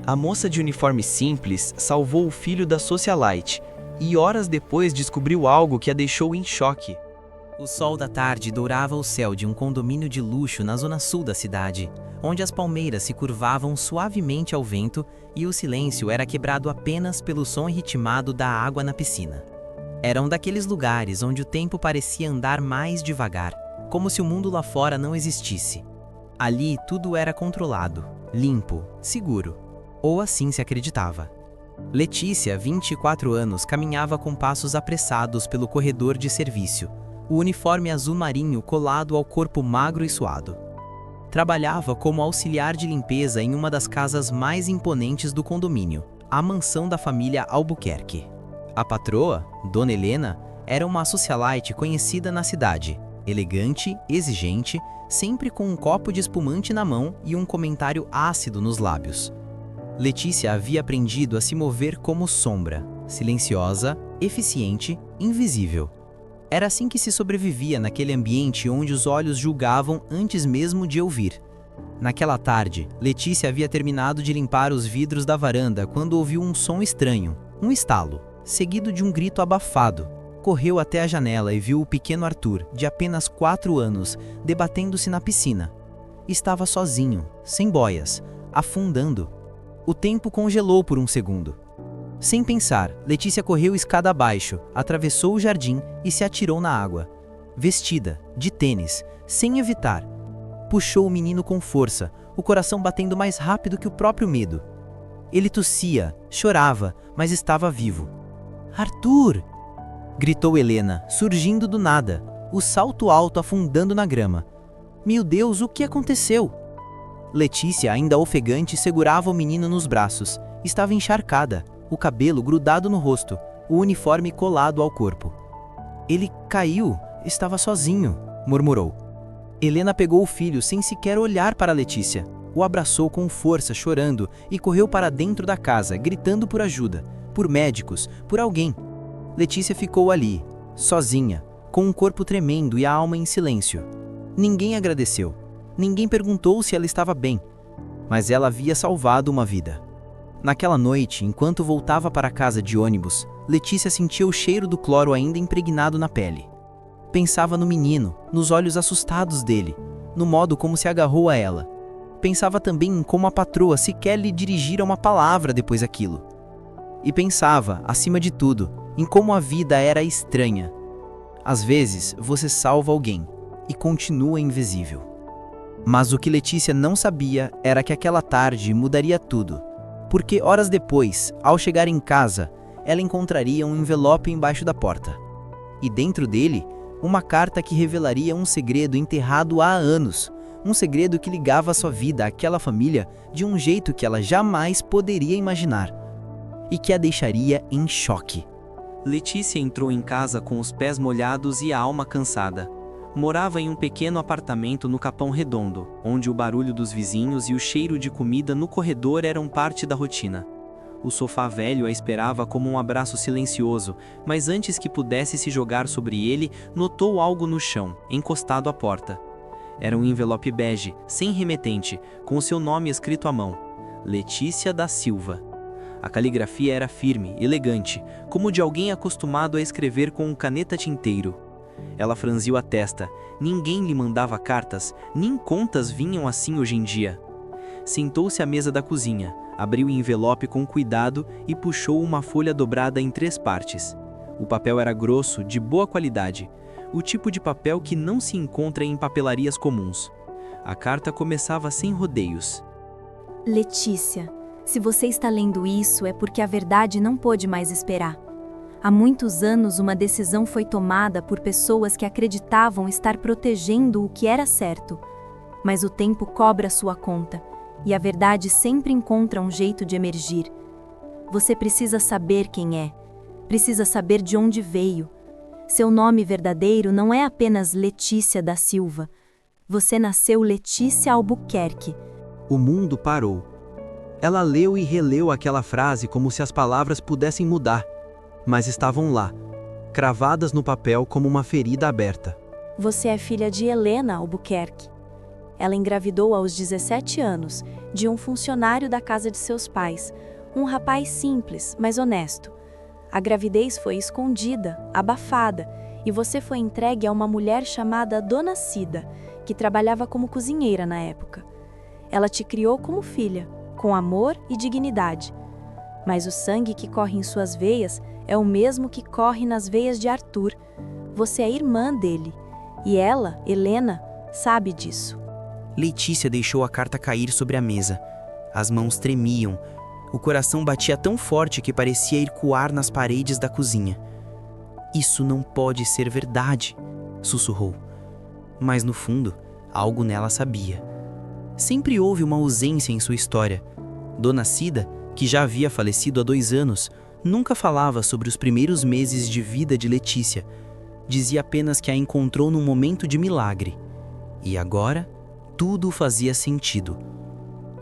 A moça de uniforme simples salvou o filho da socialite e horas depois descobriu algo que a deixou em choque. O sol da tarde dourava o céu de um condomínio de luxo na zona sul da cidade, onde as palmeiras se curvavam suavemente ao vento e o silêncio era quebrado apenas pelo som ritmado da água na piscina. Era um daqueles lugares onde o tempo parecia andar mais devagar, como se o mundo lá fora não existisse. Ali tudo era controlado, limpo, seguro. Ou assim se acreditava. Letícia, 24 anos, caminhava com passos apressados pelo corredor de serviço, o uniforme azul marinho colado ao corpo magro e suado. Trabalhava como auxiliar de limpeza em uma das casas mais imponentes do condomínio, a mansão da família Albuquerque. A patroa, Dona Helena, era uma socialite conhecida na cidade, elegante, exigente, sempre com um copo de espumante na mão e um comentário ácido nos lábios. Letícia havia aprendido a se mover como sombra, silenciosa, eficiente, invisível. Era assim que se sobrevivia naquele ambiente onde os olhos julgavam antes mesmo de ouvir. Naquela tarde, Letícia havia terminado de limpar os vidros da varanda quando ouviu um som estranho, um estalo, seguido de um grito abafado. Correu até a janela e viu o pequeno Arthur, de apenas 4 anos, debatendo-se na piscina. Estava sozinho, sem boias, afundando. O tempo congelou por um segundo. Sem pensar, Letícia correu escada abaixo, atravessou o jardim e se atirou na água. Vestida, de tênis, sem evitar. Puxou o menino com força, o coração batendo mais rápido que o próprio medo. Ele tossia, chorava, mas estava vivo. "Arthur!" gritou Helena, surgindo do nada, o salto alto afundando na grama. "Meu Deus, o que aconteceu?" Letícia, ainda ofegante, segurava o menino nos braços. Estava encharcada, o cabelo grudado no rosto, o uniforme colado ao corpo. "Ele caiu, estava sozinho", murmurou. Helena pegou o filho sem sequer olhar para Letícia. O abraçou com força, chorando, e correu para dentro da casa, gritando por ajuda, por médicos, por alguém. Letícia ficou ali, sozinha, com um corpo tremendo e a alma em silêncio. Ninguém agradeceu. Ninguém perguntou se ela estava bem, mas ela havia salvado uma vida. Naquela noite, enquanto voltava para casa de ônibus, Letícia sentia o cheiro do cloro ainda impregnado na pele. Pensava no menino, nos olhos assustados dele, no modo como se agarrou a ela. Pensava também em como a patroa sequer lhe dirigira uma palavra depois daquilo. E pensava, acima de tudo, em como a vida era estranha. Às vezes, você salva alguém e continua invisível. Mas o que Letícia não sabia era que aquela tarde mudaria tudo, porque horas depois, ao chegar em casa, ela encontraria um envelope embaixo da porta. E dentro dele, uma carta que revelaria um segredo enterrado há anos, um segredo que ligava sua vida àquela família de um jeito que ela jamais poderia imaginar, e que a deixaria em choque. Letícia entrou em casa com os pés molhados e a alma cansada. Morava em um pequeno apartamento no Capão Redondo, onde o barulho dos vizinhos e o cheiro de comida no corredor eram parte da rotina. O sofá velho a esperava como um abraço silencioso, mas antes que pudesse se jogar sobre ele, notou algo no chão, encostado à porta. Era um envelope bege, sem remetente, com seu nome escrito à mão: Letícia da Silva. A caligrafia era firme, elegante, como de alguém acostumado a escrever com um caneta tinteiro. Ela franziu a testa. Ninguém lhe mandava cartas, nem contas vinham assim hoje em dia. Sentou-se à mesa da cozinha, abriu o envelope com cuidado e puxou uma folha dobrada em 3 partes. O papel era grosso, de boa qualidade, o tipo de papel que não se encontra em papelarias comuns. A carta começava sem rodeios. Letícia, se você está lendo isso é porque a verdade não pôde mais esperar. Há muitos anos uma decisão foi tomada por pessoas que acreditavam estar protegendo o que era certo. Mas o tempo cobra sua conta, e a verdade sempre encontra um jeito de emergir. Você precisa saber quem é, precisa saber de onde veio. Seu nome verdadeiro não é apenas Letícia da Silva. Você nasceu Letícia Albuquerque. O mundo parou. Ela leu e releu aquela frase como se as palavras pudessem mudar, mas estavam lá, cravadas no papel como uma ferida aberta. Você é filha de Helena Albuquerque. Ela engravidou aos 17 anos, de um funcionário da casa de seus pais, um rapaz simples, mas honesto. A gravidez foi escondida, abafada, e você foi entregue a uma mulher chamada Dona Cida, que trabalhava como cozinheira na época. Ela te criou como filha, com amor e dignidade. Mas o sangue que corre em suas veias é o mesmo que corre nas veias de Arthur. Você é irmã dele. E ela, Helena, sabe disso. Letícia deixou a carta cair sobre a mesa. As mãos tremiam. O coração batia tão forte que parecia ecoar nas paredes da cozinha. Isso não pode ser verdade, sussurrou. Mas no fundo, algo nela sabia. Sempre houve uma ausência em sua história. Dona Cida, que já havia falecido há 2 anos, nunca falava sobre os primeiros meses de vida de Letícia. Dizia apenas que a encontrou num momento de milagre. E agora, tudo fazia sentido.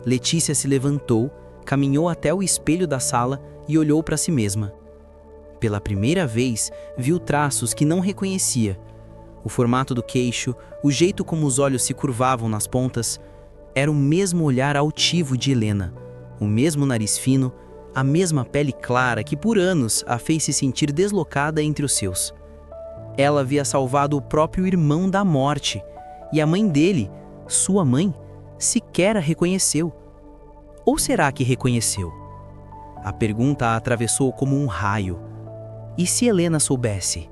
Letícia se levantou, caminhou até o espelho da sala e olhou para si mesma. Pela primeira vez, viu traços que não reconhecia. O formato do queixo, o jeito como os olhos se curvavam nas pontas, era o mesmo olhar altivo de Helena, o mesmo nariz fino, a mesma pele clara que por anos a fez se sentir deslocada entre os seus. Ela havia salvado o próprio irmão da morte, e a mãe dele, sua mãe, sequer a reconheceu. Ou será que reconheceu? A pergunta a atravessou como um raio. E se Helena soubesse?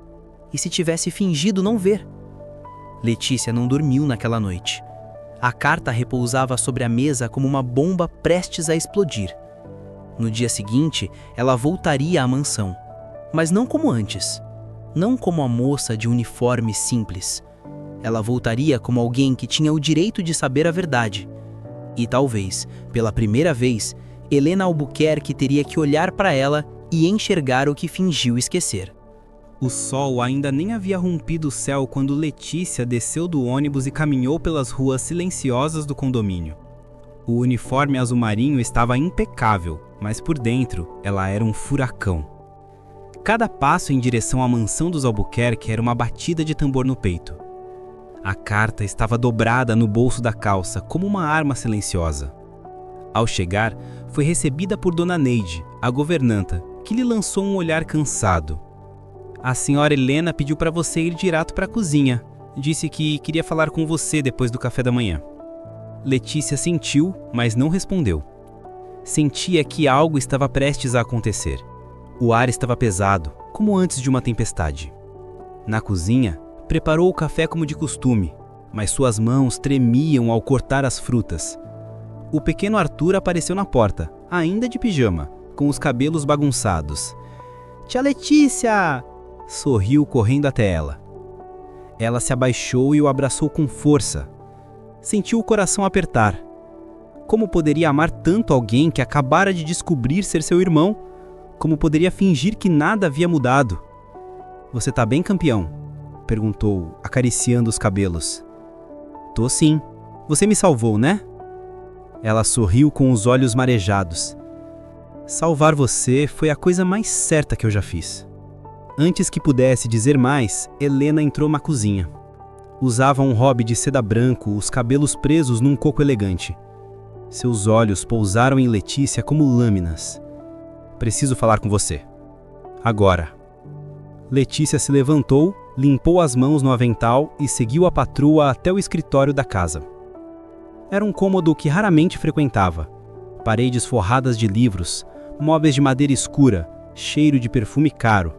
E se tivesse fingido não ver? Letícia não dormiu naquela noite. A carta repousava sobre a mesa como uma bomba prestes a explodir. No dia seguinte, ela voltaria à mansão. Mas não como antes. Não como a moça de uniforme simples. Ela voltaria como alguém que tinha o direito de saber a verdade. E talvez, pela primeira vez, Helena Albuquerque teria que olhar para ela e enxergar o que fingiu esquecer. O sol ainda nem havia rompido o céu quando Letícia desceu do ônibus e caminhou pelas ruas silenciosas do condomínio. O uniforme azul marinho estava impecável, mas por dentro ela era um furacão. Cada passo em direção à mansão dos Albuquerque era uma batida de tambor no peito. A carta estava dobrada no bolso da calça, como uma arma silenciosa. Ao chegar, foi recebida por Dona Neide, a governanta, que lhe lançou um olhar cansado. A senhora Helena pediu para você ir direto para a cozinha. Disse que queria falar com você depois do café da manhã. Letícia sentiu, mas não respondeu. Sentia que algo estava prestes a acontecer. O ar estava pesado, como antes de uma tempestade. Na cozinha, preparou o café como de costume, mas suas mãos tremiam ao cortar as frutas. O pequeno Arthur apareceu na porta, ainda de pijama, com os cabelos bagunçados. "Tia Letícia!" Sorriu correndo até ela. Ela se abaixou e o abraçou com força. Sentiu o coração apertar. Como poderia amar tanto alguém que acabara de descobrir ser seu irmão? Como poderia fingir que nada havia mudado? "Você tá bem, campeão?" perguntou, acariciando os cabelos. "Tô sim. Você me salvou, né?" Ela sorriu com os olhos marejados. "Salvar você foi a coisa mais certa que eu já fiz." Antes que pudesse dizer mais, Helena entrou na cozinha. Usava um robe de seda branco, os cabelos presos num coco elegante. Seus olhos pousaram em Letícia como lâminas. "Preciso falar com você. Agora." Letícia se levantou, limpou as mãos no avental e seguiu a patroa até o escritório da casa. Era um cômodo que raramente frequentava. Paredes forradas de livros, móveis de madeira escura, cheiro de perfume caro.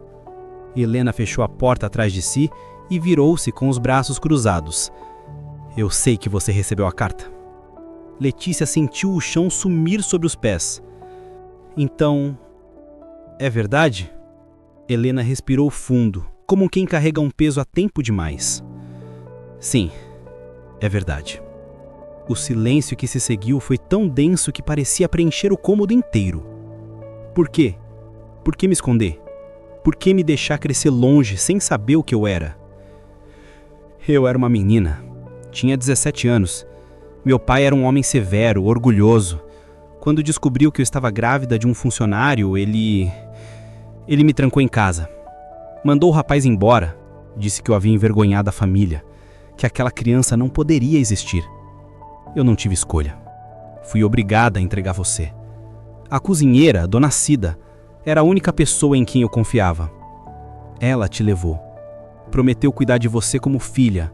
Helena fechou a porta atrás de si e virou-se com os braços cruzados. "Eu sei que você recebeu a carta." Letícia sentiu o chão sumir sobre os pés. "Então, é verdade?" Helena respirou fundo, como quem carrega um peso há tempo demais. "Sim, é verdade." O silêncio que se seguiu foi tão denso que parecia preencher o cômodo inteiro. "Por quê? Por que me esconder? Por que me deixar crescer longe sem saber o que eu era?" "Eu era uma menina. Tinha 17 anos. Meu pai era um homem severo, orgulhoso. Quando descobriu que eu estava grávida de um funcionário, ele me trancou em casa. Mandou o rapaz embora. Disse que eu havia envergonhado a família, que aquela criança não poderia existir. Eu não tive escolha. Fui obrigada a entregar você. A cozinheira, Dona Cida, era a única pessoa em quem eu confiava. Ela te levou. Prometeu cuidar de você como filha.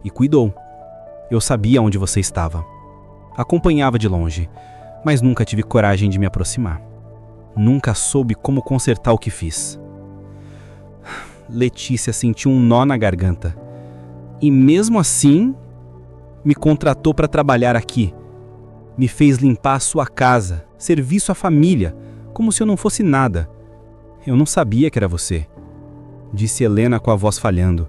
E cuidou. Eu sabia onde você estava. Acompanhava de longe, mas nunca tive coragem de me aproximar. Nunca soube como consertar o que fiz. Letícia sentiu um nó na garganta. E mesmo assim, me contratou para trabalhar aqui. Me fez limpar a sua casa, serviço à família, como se eu não fosse nada. Eu não sabia que era você, disse Helena com a voz falhando.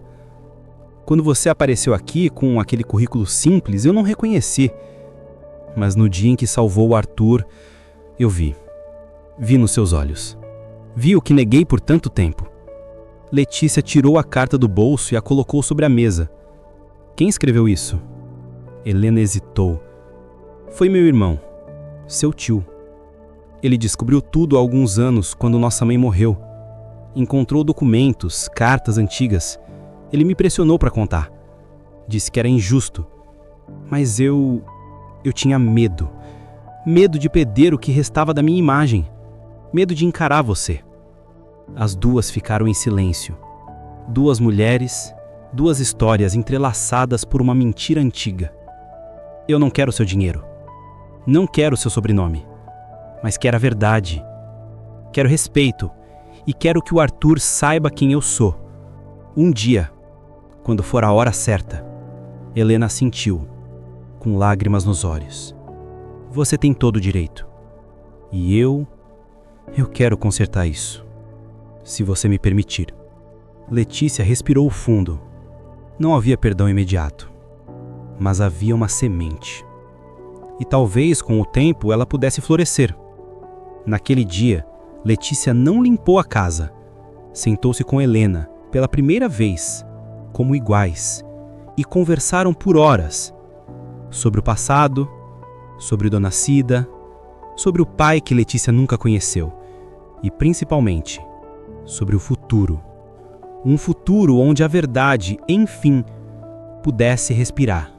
Quando você apareceu aqui com aquele currículo simples, eu não reconheci. Mas no dia em que salvou o Arthur, eu vi. Vi nos seus olhos. Vi o que neguei por tanto tempo. Letícia tirou a carta do bolso e a colocou sobre a mesa. Quem escreveu isso? Helena hesitou. Foi meu irmão, seu tio. Ele descobriu tudo há alguns anos, quando nossa mãe morreu. Encontrou documentos, cartas antigas. Ele me pressionou para contar. Disse que era injusto. Mas eu tinha medo. Medo de perder o que restava da minha imagem. Medo de encarar você. As duas ficaram em silêncio. Duas mulheres, duas histórias entrelaçadas por uma mentira antiga. Eu não quero seu dinheiro. Não quero seu sobrenome. Mas quero a verdade. Quero respeito. E quero que o Arthur saiba quem eu sou. Um dia, quando for a hora certa. Helena assentiu, com lágrimas nos olhos. Você tem todo o direito. E eu quero consertar isso. Se você me permitir. Letícia respirou fundo. Não havia perdão imediato. Mas havia uma semente. E talvez com o tempo ela pudesse florescer. Naquele dia, Letícia não limpou a casa. Sentou-se com Helena, pela primeira vez, como iguais, e conversaram por horas. Sobre o passado, sobre Dona Cida, sobre o pai que Letícia nunca conheceu. E principalmente, sobre o futuro. Um futuro onde a verdade, enfim, pudesse respirar.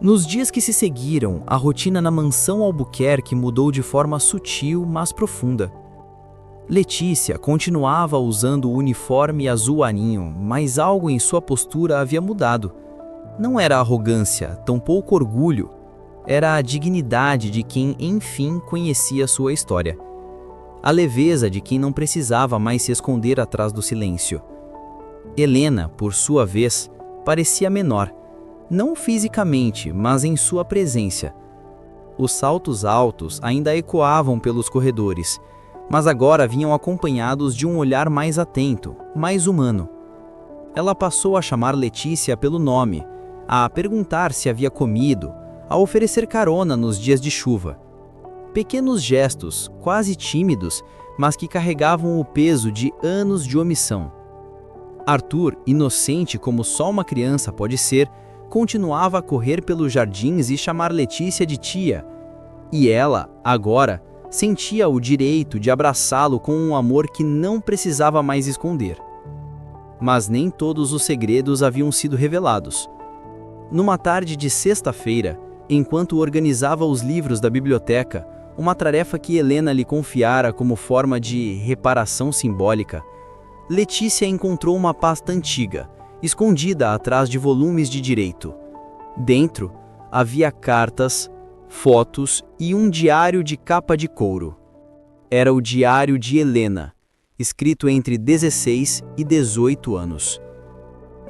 Nos dias que se seguiram, a rotina na mansão Albuquerque mudou de forma sutil, mas profunda. Letícia continuava usando o uniforme azul marinho, mas algo em sua postura havia mudado. Não era arrogância, tampouco orgulho. Era a dignidade de quem, enfim, conhecia sua história. A leveza de quem não precisava mais se esconder atrás do silêncio. Helena, por sua vez, parecia menor. Não fisicamente, mas em sua presença. Os saltos altos ainda ecoavam pelos corredores, mas agora vinham acompanhados de um olhar mais atento, mais humano. Ela passou a chamar Letícia pelo nome, a perguntar se havia comido, a oferecer carona nos dias de chuva. Pequenos gestos, quase tímidos, mas que carregavam o peso de anos de omissão. Arthur, inocente como só uma criança pode ser, continuava a correr pelos jardins e chamar Letícia de tia. E ela, agora, sentia o direito de abraçá-lo com um amor que não precisava mais esconder. Mas nem todos os segredos haviam sido revelados. Numa tarde de sexta-feira, enquanto organizava os livros da biblioteca, uma tarefa que Helena lhe confiara como forma de reparação simbólica, Letícia encontrou uma pasta antiga, escondida atrás de volumes de direito. Dentro, havia cartas, fotos e um diário de capa de couro. Era o diário de Helena, escrito entre 16 e 18 anos.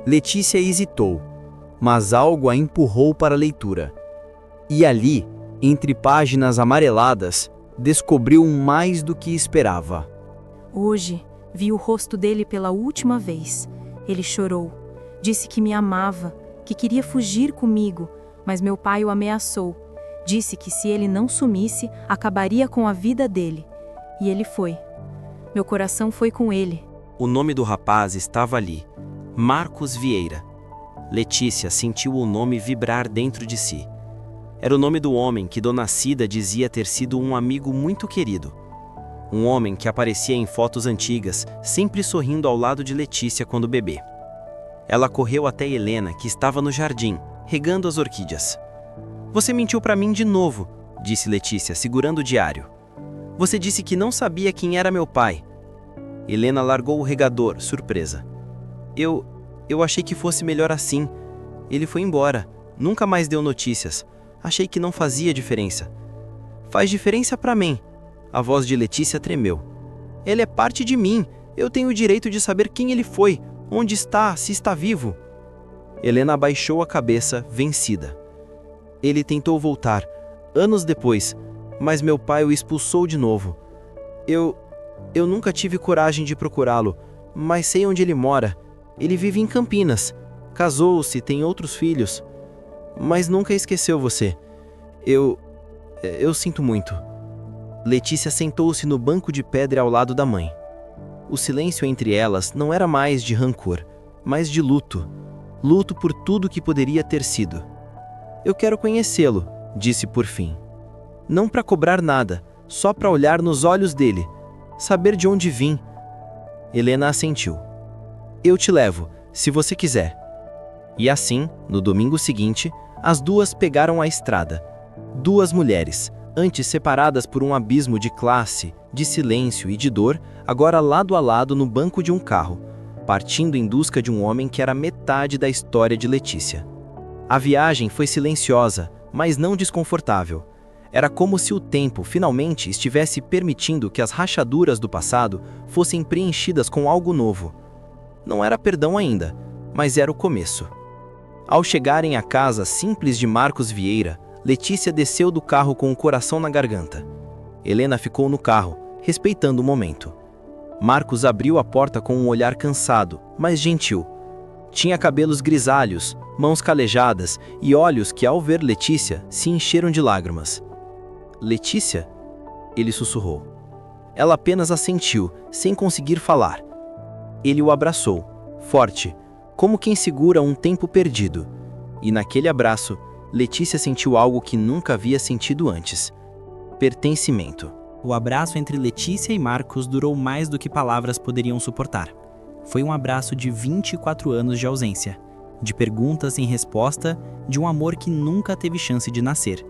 Letícia hesitou, mas algo a empurrou para a leitura. E ali, entre páginas amareladas, descobriu mais do que esperava. Hoje, vi o rosto dele pela última vez. Ele chorou. Disse que me amava, que queria fugir comigo, mas meu pai o ameaçou. Disse que se ele não sumisse, acabaria com a vida dele. E ele foi. Meu coração foi com ele. O nome do rapaz estava ali, Marcos Vieira. Letícia sentiu o nome vibrar dentro de si. Era o nome do homem que Dona Cida dizia ter sido um amigo muito querido. Um homem que aparecia em fotos antigas, sempre sorrindo ao lado de Letícia quando bebê. Ela correu até Helena, que estava no jardim, regando as orquídeas. Você mentiu para mim de novo, disse Letícia, segurando o diário. Você disse que não sabia quem era meu pai. Helena largou o regador, surpresa. Eu achei que fosse melhor assim. Ele foi embora, nunca mais deu notícias. Achei que não fazia diferença. Faz diferença para mim. A voz de Letícia tremeu. Ele é parte de mim. Eu tenho o direito de saber quem ele foi, onde está, se está vivo. Helena abaixou a cabeça, vencida. Ele tentou voltar, anos depois, mas meu pai o expulsou de novo. Eu nunca tive coragem de procurá-lo, mas sei onde ele mora. Ele vive em Campinas. Casou-se, tem outros filhos. Mas nunca esqueceu você. Eu sinto muito. Letícia sentou-se no banco de pedra ao lado da mãe. O silêncio entre elas não era mais de rancor, mas de luto. Luto por tudo que poderia ter sido. Eu quero conhecê-lo, disse por fim. Não para cobrar nada, só para olhar nos olhos dele, saber de onde vim. Helena assentiu. Eu te levo, se você quiser. E assim, no domingo seguinte, as duas pegaram a estrada. Duas mulheres, antes separadas por um abismo de classe, de silêncio e de dor, agora lado a lado no banco de um carro, partindo em busca de um homem que era metade da história de Letícia. A viagem foi silenciosa, mas não desconfortável. Era como se o tempo finalmente estivesse permitindo que as rachaduras do passado fossem preenchidas com algo novo. Não era perdão ainda, mas era o começo. Ao chegarem à casa simples de Marcos Vieira, Letícia desceu do carro com o coração na garganta. Helena ficou no carro, respeitando o momento. Marcos abriu a porta com um olhar cansado, mas gentil. Tinha cabelos grisalhos, mãos calejadas e olhos que, ao ver Letícia, se encheram de lágrimas. Letícia? Ele sussurrou. Ela apenas assentiu, sem conseguir falar. Ele o abraçou, forte, como quem segura um tempo perdido. E naquele abraço, Letícia sentiu algo que nunca havia sentido antes: pertencimento. O abraço entre Letícia e Marcos durou mais do que palavras poderiam suportar. Foi um abraço de 24 anos de ausência, de perguntas sem resposta, de um amor que nunca teve chance de nascer.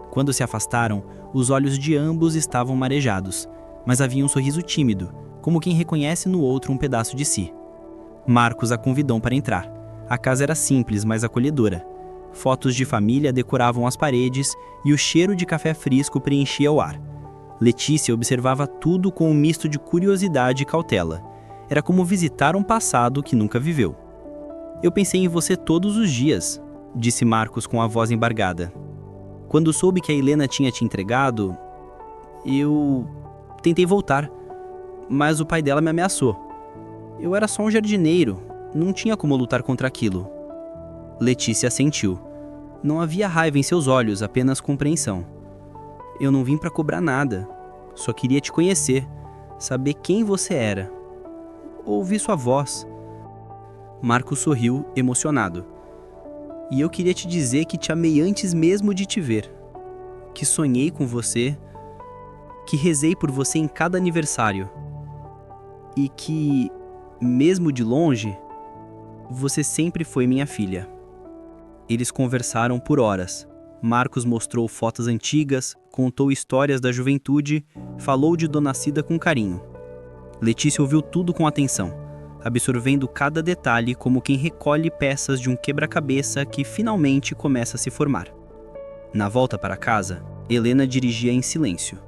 Quando se afastaram, os olhos de ambos estavam marejados, mas havia um sorriso tímido, como quem reconhece no outro um pedaço de si. Marcos a convidou para entrar. A casa era simples, mas acolhedora. Fotos de família decoravam as paredes e o cheiro de café fresco preenchia o ar. Letícia observava tudo com um misto de curiosidade e cautela. Era como visitar um passado que nunca viveu. Eu pensei em você todos os dias, disse Marcos com a voz embargada. Quando soube que a Helena tinha te entregado, eu tentei voltar, mas o pai dela me ameaçou. Eu era só um jardineiro, não tinha como lutar contra aquilo. Letícia assentiu. Não havia raiva em seus olhos, apenas compreensão. Eu não vim para cobrar nada, só queria te conhecer, saber quem você era. Ouvir sua voz. Marcos sorriu, emocionado. E eu queria te dizer que te amei antes mesmo de te ver. Que sonhei com você, que rezei por você em cada aniversário. E que, mesmo de longe, você sempre foi minha filha. Eles conversaram por horas. Marcos mostrou fotos antigas, contou histórias da juventude, falou de Dona Cida com carinho. Letícia ouviu tudo com atenção, absorvendo cada detalhe como quem recolhe peças de um quebra-cabeça que finalmente começa a se formar. Na volta para casa, Helena dirigia em silêncio.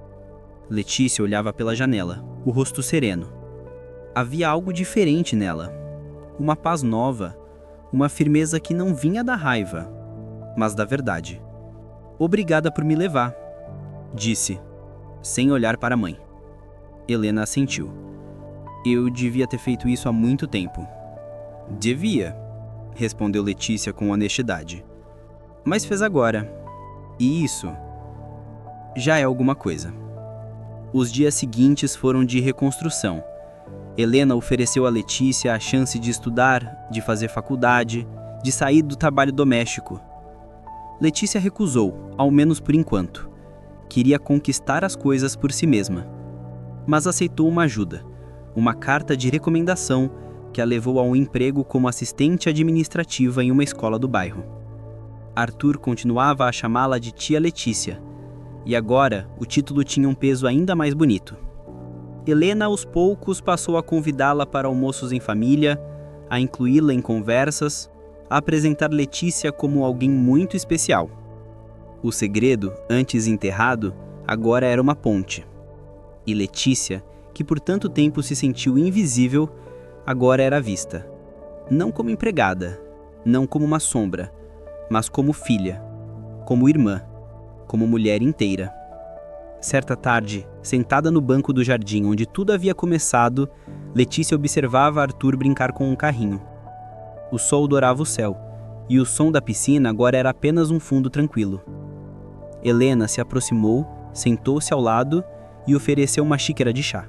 Letícia olhava pela janela, o rosto sereno. Havia algo diferente nela. Uma paz nova, uma firmeza que não vinha da raiva, mas da verdade. Obrigada por me levar, disse, sem olhar para a mãe. Helena assentiu. Eu devia ter feito isso há muito tempo. Devia, respondeu Letícia com honestidade. Mas fez agora. E isso já é alguma coisa. Os dias seguintes foram de reconstrução. Helena ofereceu a Letícia a chance de estudar, de fazer faculdade, de sair do trabalho doméstico. Letícia recusou, ao menos por enquanto. Queria conquistar as coisas por si mesma. Mas aceitou uma ajuda, uma carta de recomendação que a levou a um emprego como assistente administrativa em uma escola do bairro. Arthur continuava a chamá-la de tia Letícia, e agora o título tinha um peso ainda mais bonito. Helena aos poucos passou a convidá-la para almoços em família, a incluí-la em conversas, a apresentar Letícia como alguém muito especial. O segredo, antes enterrado, agora era uma ponte. E Letícia, que por tanto tempo se sentiu invisível, agora era vista. Não como empregada, não como uma sombra, mas como filha, como irmã, como mulher inteira. Certa tarde, sentada no banco do jardim onde tudo havia começado, Letícia observava Arthur brincar com um carrinho. O sol dourava o céu, e o som da piscina agora era apenas um fundo tranquilo. Helena se aproximou, sentou-se ao lado e ofereceu uma xícara de chá.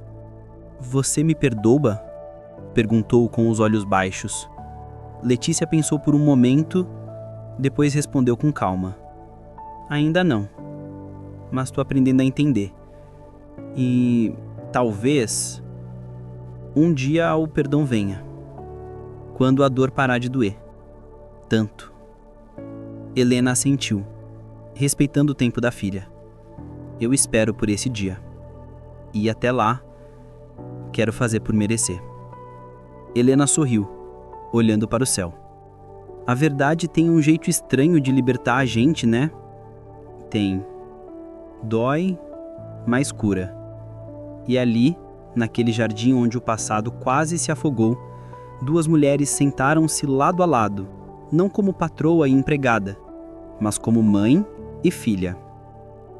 "Você me perdoa?" perguntou com os olhos baixos. Letícia pensou por um momento, depois respondeu com calma. "Ainda não, mas estou aprendendo a entender. E talvez um dia o perdão venha, quando a dor parar de doer tanto." Helena assentiu, respeitando o tempo da filha. "Eu espero por esse dia. E até lá, quero fazer por merecer." Helena sorriu, olhando para o céu. "A verdade tem um jeito estranho de libertar a gente, né?" "Tem. Dói, mas cura." E ali, naquele jardim onde o passado quase se afogou, duas mulheres sentaram-se lado a lado, não como patroa e empregada, mas como mãe e filha.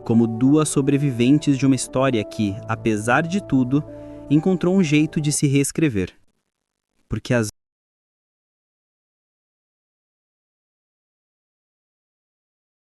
Como duas sobreviventes de uma história que, apesar de tudo, encontrou um jeito de se reescrever. Porque às